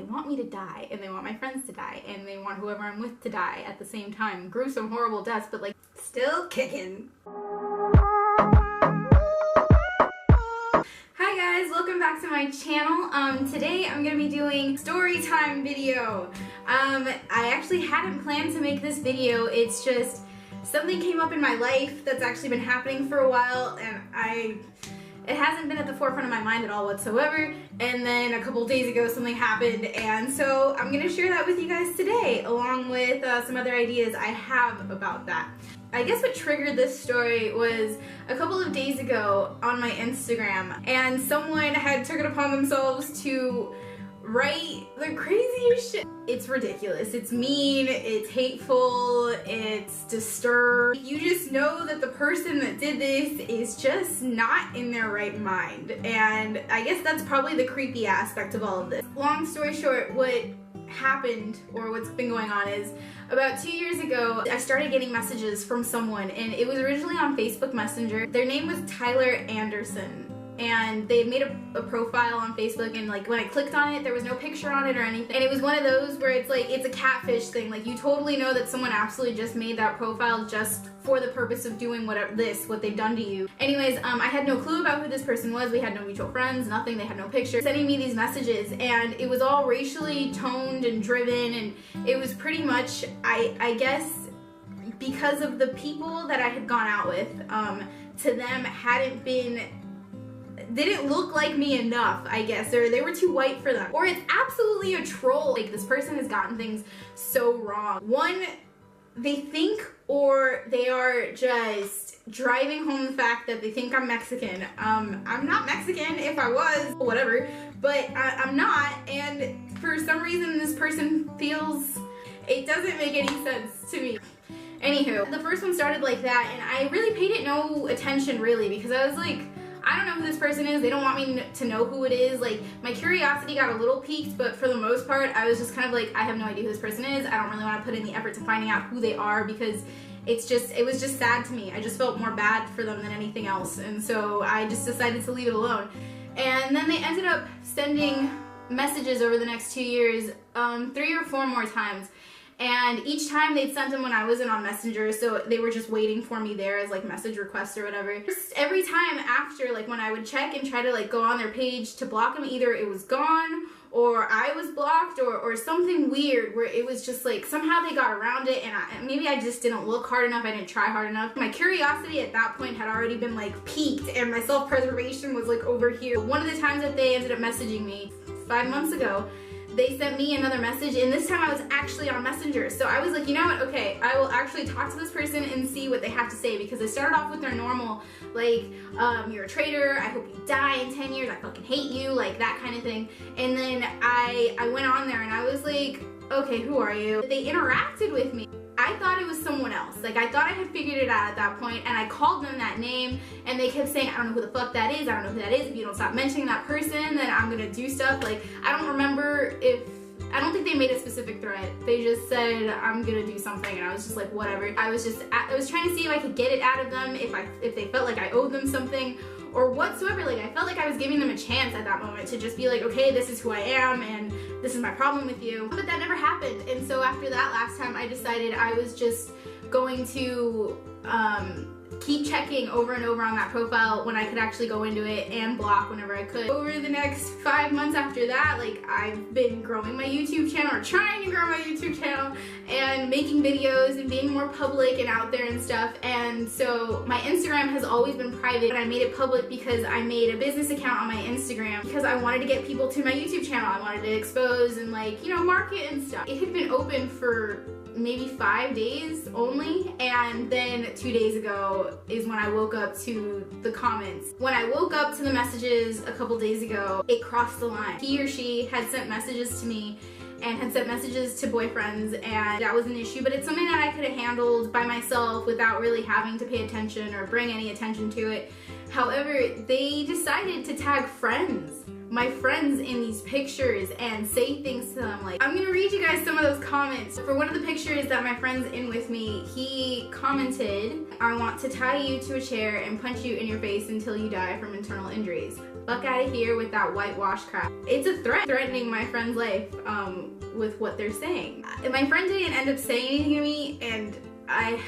want me to die, and they want my friends to die, and they want whoever I'm with to die at the same time. Gruesome, horrible deaths, but like, still kicking. Hi guys, welcome back to my channel. Today I'm gonna be doing story time video. I actually hadn't planned to make this video. It's just something came up in my life that's actually been happening for a while, and it hasn't been at the forefront of my mind at all whatsoever. And then a couple days ago something happened, and so I'm gonna share that with you guys today, along with some other ideas I have about that. I guess what triggered this story was a couple of days ago on my Instagram, and someone had took it upon themselves to write the craziest shit. It's ridiculous, it's mean, it's hateful, it's disturbed. You just know that the person that did this is just not in their right mind, and I guess that's probably the creepy aspect of all of this. Long story short, what happened, or what's been going on, is about 2 years ago I started getting messages from someone, and it was originally on Facebook Messenger. Their name was Tyler Anderson, and they had made a profile on Facebook, and like when I clicked on it there was no picture on it or anything, and it was one of those where it's like, it's a catfish thing. Like, you totally know that someone absolutely just made that profile just for the purpose of doing what they've done to you. Anyways, I had no clue about who this person was. We had no mutual friends, nothing. They had no picture. Sending me these messages, and it was all racially toned and driven, and it was pretty much, I guess, because of the people that I had gone out with, to them didn't look like me enough, I guess, or they were too white for them, or it's absolutely a troll. Like, this person has gotten things so wrong. One, they think, or they are just driving home the fact that they think I'm Mexican. I'm not Mexican. If I was, whatever, but I'm not, and for some reason this person feels it doesn't make any sense to me. Anywho, the first one started like that, and I really paid it no attention, really, because I was like, I don't know who this person is, they don't want me to know who it is. Like, my curiosity got a little piqued, but for the most part I was just kind of like, I have no idea who this person is. I don't really want to put in the effort to finding out who they are, because it was just sad to me. I just felt more bad for them than anything else, and so I just decided to leave it alone. And then they ended up sending messages over the next 2 years, 3 or 4 more times. And each time they'd sent them when I wasn't on Messenger, so they were just waiting for me there as like message requests or whatever. Just every time after, like when I would check and try to like go on their page to block them, either it was gone or I was blocked, or something weird where it was just like somehow they got around it, and maybe I just didn't look hard enough, I didn't try hard enough. My curiosity at that point had already been like piqued, and my self-preservation was like over here. One of the times that they ended up messaging me 5 months ago, they sent me another message, and this time I was actually on Messenger. So I was like, you know what, okay, I will actually talk to this person and see what they have to say, because they started off with their normal, like, you're a traitor, I hope you die in 10 years, I fucking hate you, like that kind of thing. And then I went on there and I was like, okay, who are you? They interacted with me. I thought it was someone else. Like, I thought I had figured it out at that point, and I called them that name, and they kept saying, I don't know who the fuck that is, I don't know who that is, if you don't stop mentioning that person, then I'm gonna do stuff. Like, I don't remember I don't think they made a specific threat. They just said, I'm gonna do something, and I was just like, whatever. I was trying to see if I could get it out of them, if they felt like I owed them something, or whatsoever. Like, I felt like I was giving them a chance at that moment to just be like, okay, this is who I am, and this is my problem with you. But that never happened, and so after that last time, I decided I was just going to keep checking over and over on that profile when I could actually go into it, and block whenever I could. Over the next 5 months after that, like, I've been growing my YouTube channel, or trying to grow my YouTube channel, and making videos and being more public and out there and stuff. And so my Instagram has always been private, but I made it public because I made a business account on my Instagram because I wanted to get people to my YouTube channel. I wanted to expose and, like, you know, market and stuff. It had been open for maybe 5 days only, and then 2 days ago is when I woke up to the comments. When I woke up to the messages a couple days ago, it crossed the line. He or she had sent messages to me and had sent messages to boyfriends, and that was an issue, but it's something that I could have handled by myself without really having to pay attention or bring any attention to it. However, they decided to tag friends, my friends, in these pictures and say things to them. Like, I'm gonna read you guys some of those comments. For one of the pictures that my friend's in with me, he commented, I want to tie you to a chair and punch you in your face until you die from internal injuries. fuck out of here with that whitewash crap. It's a threat, threatening my friend's life with what they're saying. My friend didn't end up saying anything to me, and I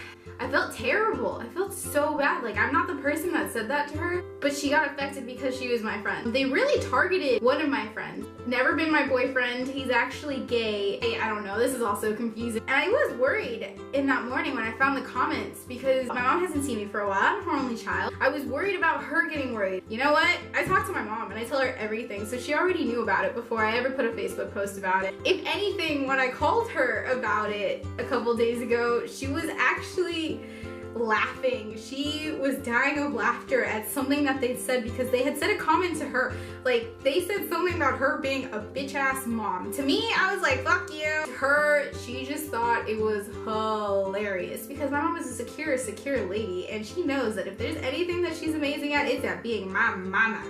felt terrible. I felt so bad. Like, I'm not the person that said that to her, but she got affected because she was my friend. They really targeted one of my friends. Never been my boyfriend. He's actually gay. I don't know. This is also confusing. And I was worried in that morning when I found the comments because my mom hasn't seen me for a while. I'm her only child. I was worried about her getting worried. You know what? I talked to my mom and I tell her everything, so she already knew about it before I ever put a Facebook post about it. If anything, when I called her about it a couple days ago, she was actually laughing. She was dying of laughter at something that they'd said because they had said a comment to her. Like, they said something about her being a bitch-ass mom. To me, I was like, fuck you. To her, she just thought it was hilarious because my mom is a secure lady, and she knows that if there's anything that she's amazing at, it's at being my mama.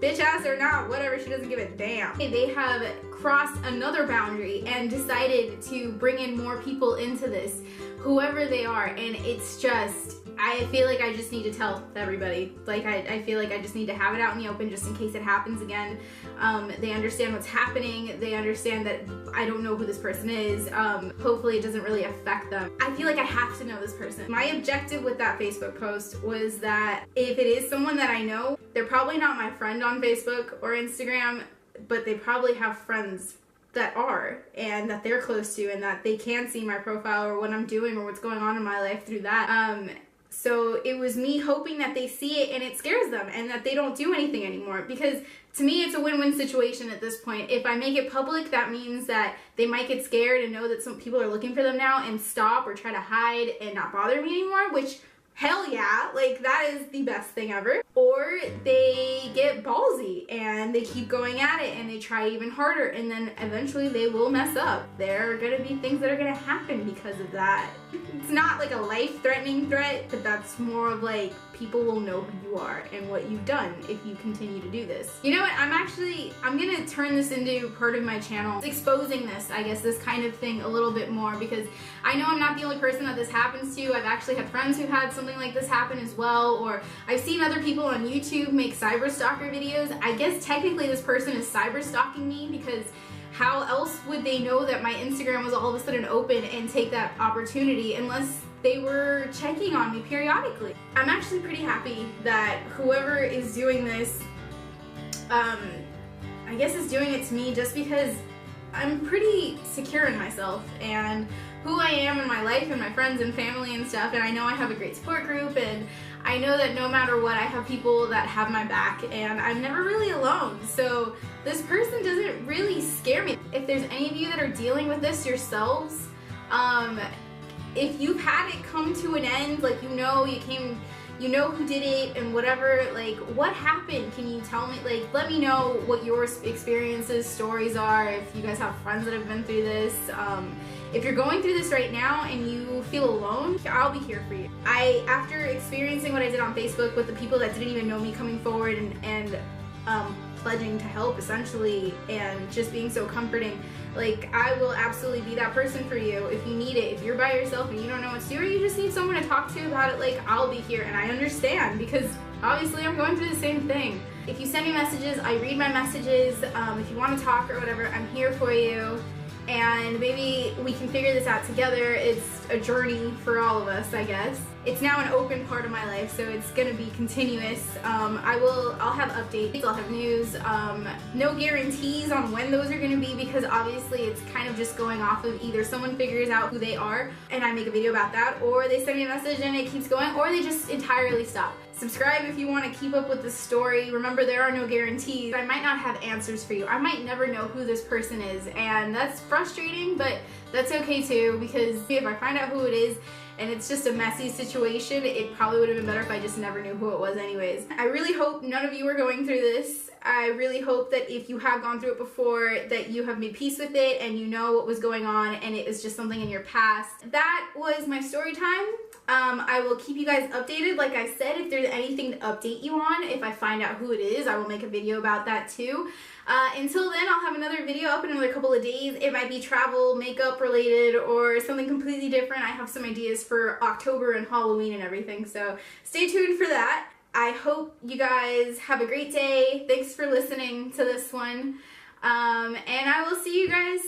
Bitch ass or not, whatever, she doesn't give a damn. They have crossed another boundary and decided to bring in more people into this, whoever they are, and it's just, I feel like I just need to tell everybody. Like, I feel like I just need to have it out in the open just in case it happens again. They understand what's happening. They understand that I don't know who this person is. Hopefully it doesn't really affect them. I feel like I have to know this person. My objective with that Facebook post was that if it is someone that I know, they're probably not my friend on Facebook or Instagram, but they probably have friends that are, and that they're close to, and that they can see my profile or what I'm doing or what's going on in my life through that. So it was me hoping that they see it and it scares them and that they don't do anything anymore, because to me it's a win-win situation at this point. If I make it public, that means that they might get scared and know that some people are looking for them now and stop or try to hide and not bother me anymore, which hell yeah, like that is the best thing ever. Or they get ballsy and they keep going at it and they try even harder, and then eventually they will mess up. There are gonna be things that are gonna happen because of that. It's not like a life-threatening threat, but that's more of like, people will know who you are and what you've done if you continue to do this. You know what, I'm gonna turn this into part of my channel, exposing this, I guess, this kind of thing a little bit more, because I know I'm not the only person that this happens to. I've actually had friends who had something like this happen as well, or I've seen other people on YouTube make cyberstalker videos. I guess technically this person is cyberstalking me, because how else would they know that my Instagram was all of a sudden open and take that opportunity unless they were checking on me periodically? I'm actually pretty happy that whoever is doing this, I guess is doing it to me just because I'm pretty secure in myself and who I am in my life and my friends and family and stuff, and I know I have a great support group, and I know that no matter what, I have people that have my back, and I'm never really alone. So this person doesn't really scare me. If there's any of you that are dealing with this yourselves, if you've had it come to an end, like you know who did it and whatever, like what happened? Can you tell me? Like, let me know what your experiences, stories are, if you guys have friends that have been through this. If you're going through this right now and you feel alone, I'll be here for you. After experiencing what I did on Facebook with the people that didn't even know me coming forward and pledging to help essentially, and just being so comforting, like I will absolutely be that person for you if you need it. If you're by yourself and you don't know what to do, or you just need someone to talk to about it, like I'll be here, and I understand because obviously I'm going through the same thing. If you send me messages, I read my messages. If you want to talk or whatever, I'm here for you. And maybe we can figure this out together. It's a journey for all of us, I guess. It's now an open part of my life, so it's gonna be continuous. I'll have updates, I'll have news. No guarantees on when those are gonna be, because obviously it's kind of just going off of either someone figures out who they are and I make a video about that, or they send me a message and it keeps going, or they just entirely stop. Subscribe if you want to keep up with the story. Remember, there are no guarantees. I might not have answers for you. I might never know who this person is, and that's frustrating, but that's okay too, because if I find out who it is and it's just a messy situation, it probably would have been better if I just never knew who it was anyways. I really hope none of you are going through this. I really hope that if you have gone through it before, that you have made peace with it and you know what was going on and it was just something in your past. That was my story time. I will keep you guys updated. Like I said, if there's anything to update you on, if I find out who it is, I will make a video about that too. Until then, I'll have another video up in another couple of days. It might be travel, makeup related, or something completely different. I have some ideas for October and Halloween and everything, so stay tuned for that. I hope you guys have a great day. Thanks for listening to this one. And I will see you guys